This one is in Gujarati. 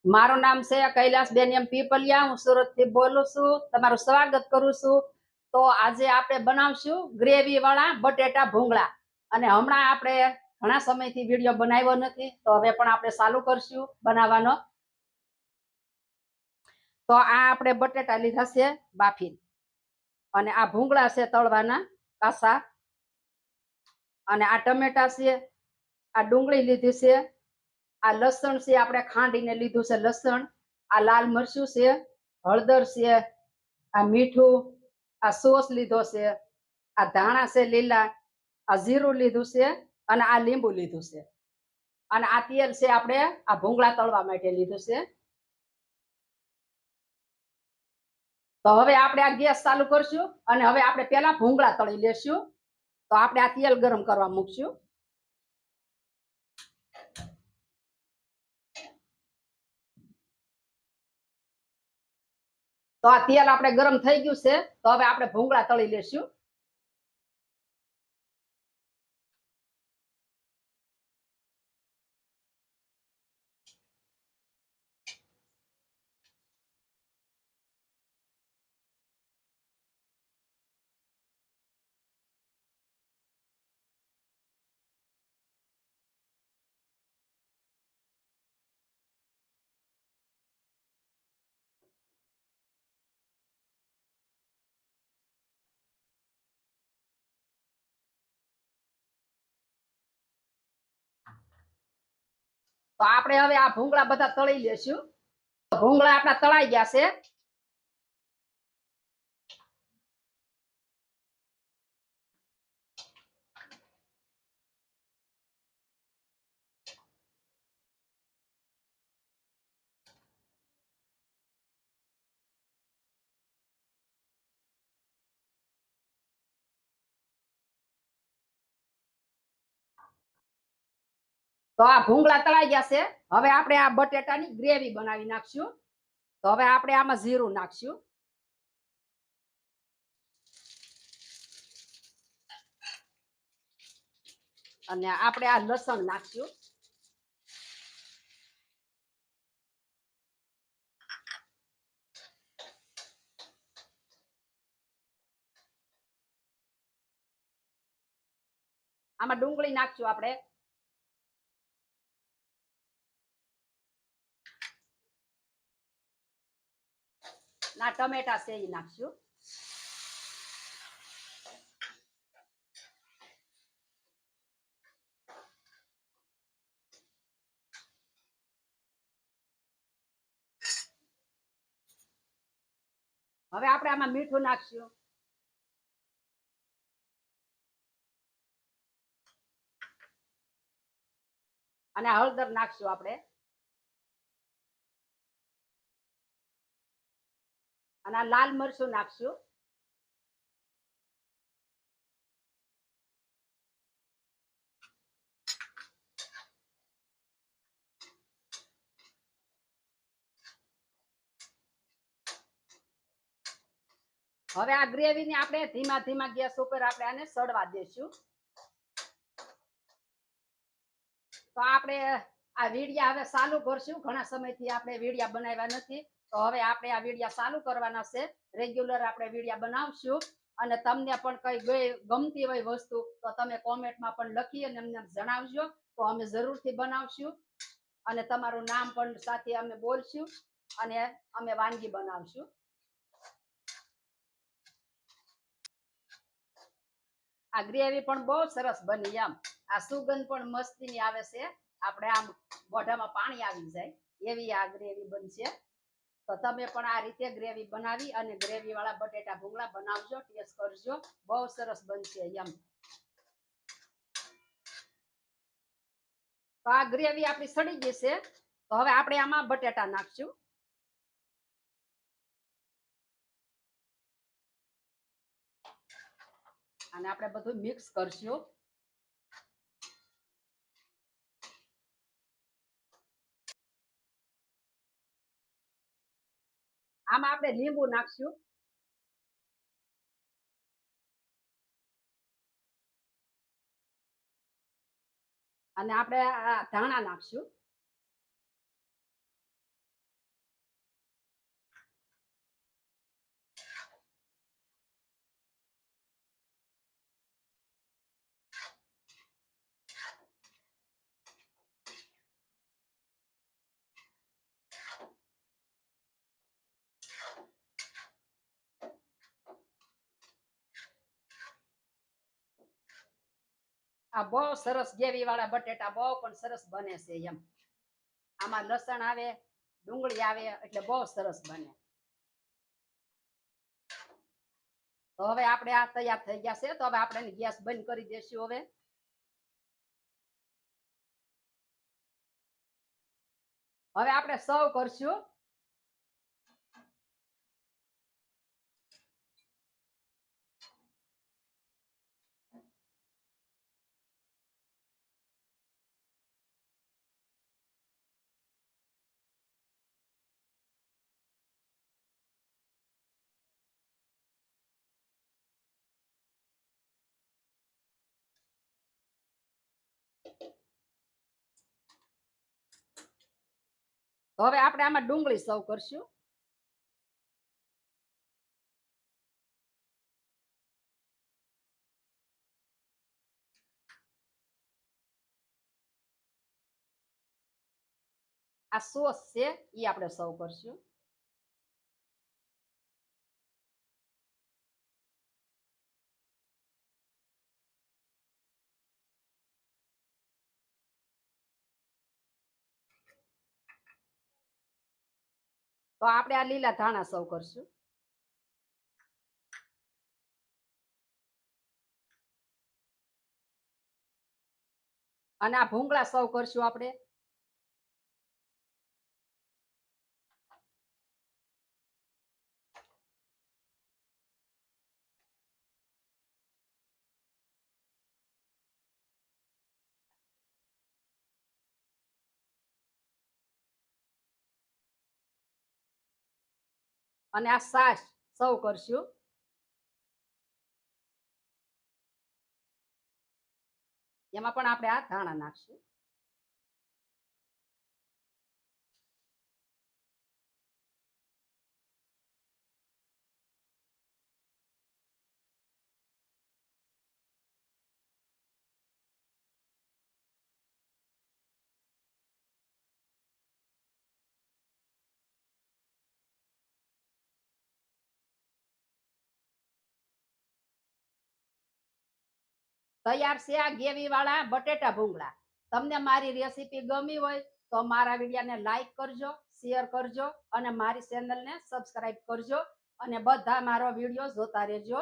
મારું નામ છે કૈલાસબેન એમ પીપલિયા. હું સુરત થી બોલું છું. તમારું સ્વાગત કરું છું. તો આજે આપણે બનાવશું ગ્રેવી વાળા બટેટા ભૂંગળા. અને હમણાં આપણે ઘણા સમયથી વિડીયો બનાવ્યો નથી, તો હવે પણ આપણે ચાલુ કરશું બનાવવાનો. તો આ આપણે બટેટા લીધા છે બાફી, અને આ ભૂંગળા છે તળવાના કાસા, અને આ ટમેટા છે, આ ડુંગળી લીધી છે, આ લસણ છે આપણે ખાંડીને લીધું છે લસણ, આ લાલ મરચું છે, હળદર છે, આ મીઠું, આ સોસ લીધો છે, આ ધાણા છે લીલા, આ જીરું લીધું છે, અને આ લીંબુ લીધું છે, અને આ તેલ છે આપણે આ ભૂંગળા તળવા માટે લીધું છે. તો હવે આપણે આ ગેસ ચાલુ કરશું, અને હવે આપણે પેલા ભૂંગળા તળી લેશું. તો આપણે આ તેલ ગરમ કરવા મૂકશું. તો આ તેલ આપણે ગરમ થઈ ગયું છે. તો હવે આપણે ભૂંગળા તળી લેશું. તો આપણે હવે આ ભૂંગળા બધા તળી લેશું. ભૂંગળા આપણા તળાઈ ગયા છે. તો આ ભૂંગળા તળાઈ ગયા છે. હવે આપણે આ બટેટાની ગ્રેવી બનાવી નાખશું. તો હવે આપણે આમાં જીરું નાખશું, અને આપણે આ લસણ નાખશું, આમાં ડુંગળી નાખશું આપણે, ના ટમેટા છે એ નાખશું, હવે આપણે આમાં મીઠું નાખશું, અને હળદર નાખશું આપણે, અને આ લાલ મરચું નાખશું, હવે આ ગ્રેવીને આપણે ધીમા ધીમા ગેસ ઉપર આપણે આને સડવા દેશું. તો આપણે આ વીડિયા હવે ચાલુ કરશું. ઘણા સમયથી આપણે વીડિયા બનાવ્યા નથી, તો હવે આપણે આ વીડિયા ચાલુ કરવાના છે. રેગ્યુલર આપણે વીડિયા બનાવશું, અને તમને પણ કઈ ગમતી હોય વસ્તુ તો તમે કોમેન્ટમાં પણ લખી અને અમને જણાવજો. તો અમે જરૂરથી બનાવશું, અને તમારું નામ પણ સાથે અમે બોલશું, અને અમે વાનગી બનાવશું. આ ગ્રેવી પણ બહુ સરસ બની. આમ આ સુગંધ પણ મસ્તીની આવે છે. આપણે આમ મોઢામાં પાણી આવી જાય એવી આ ગ્રેવી બનશે. તો તમે પણ આ રીતે ગ્રેવી બનાવી અને ગ્રેવી વાળા બટેટા ભૂંગળા બનાવજો, ટેસ્ટ કરજો, બહુ સરસ બનશે. એમ તો આ ગ્રેવી આપણી સડી જશે. તો હવે આપણે આમાં બટેટા નાખશું, અને આપણે બધું મિક્સ કરશું. આમાં આપણે લીંબુ નાખશું, અને આપણે ધાણા નાખશું, આ બહુ સરસ ગ્રેવી વાળા બટેટા બહુ પણ સરસ બને છે એમ. આમાં લસણ આવે, ડુંગળી આવે એટલે બહુ સરસ બને. તો હવે આપણે આ તૈયાર થઈ ગયા છે, તો હવે આપણે ગેસ બંધ કરી દેશું. હવે આપણે સર્વ કરશું. તો હવે આપણે આમાં ડુંગળી સર્વ કરશું. આ સોસ છે એ આપણે સર્વ કરશું. તો આપણે આ લીલા ધાણા સર્વ કરશું. અને આ ભૂંગળા સર્વ કરશું આપણે. અને આ છાશ સર્વ કરશું. એમાં પણ આપણે આ ધાણા નાખશું. તૈયાર છે આ ગ્રેવી વાળા બટેટા ભૂંગળા. તમને મારી રેસીપી ગમી હોય તો મારા વિડીયોને લાઈક કરજો, શેર કરજો અને મારી ચેનલને સબસ્ક્રાઇબ કરજો અને બધા મારો વિડીયો જોતા રહેજો.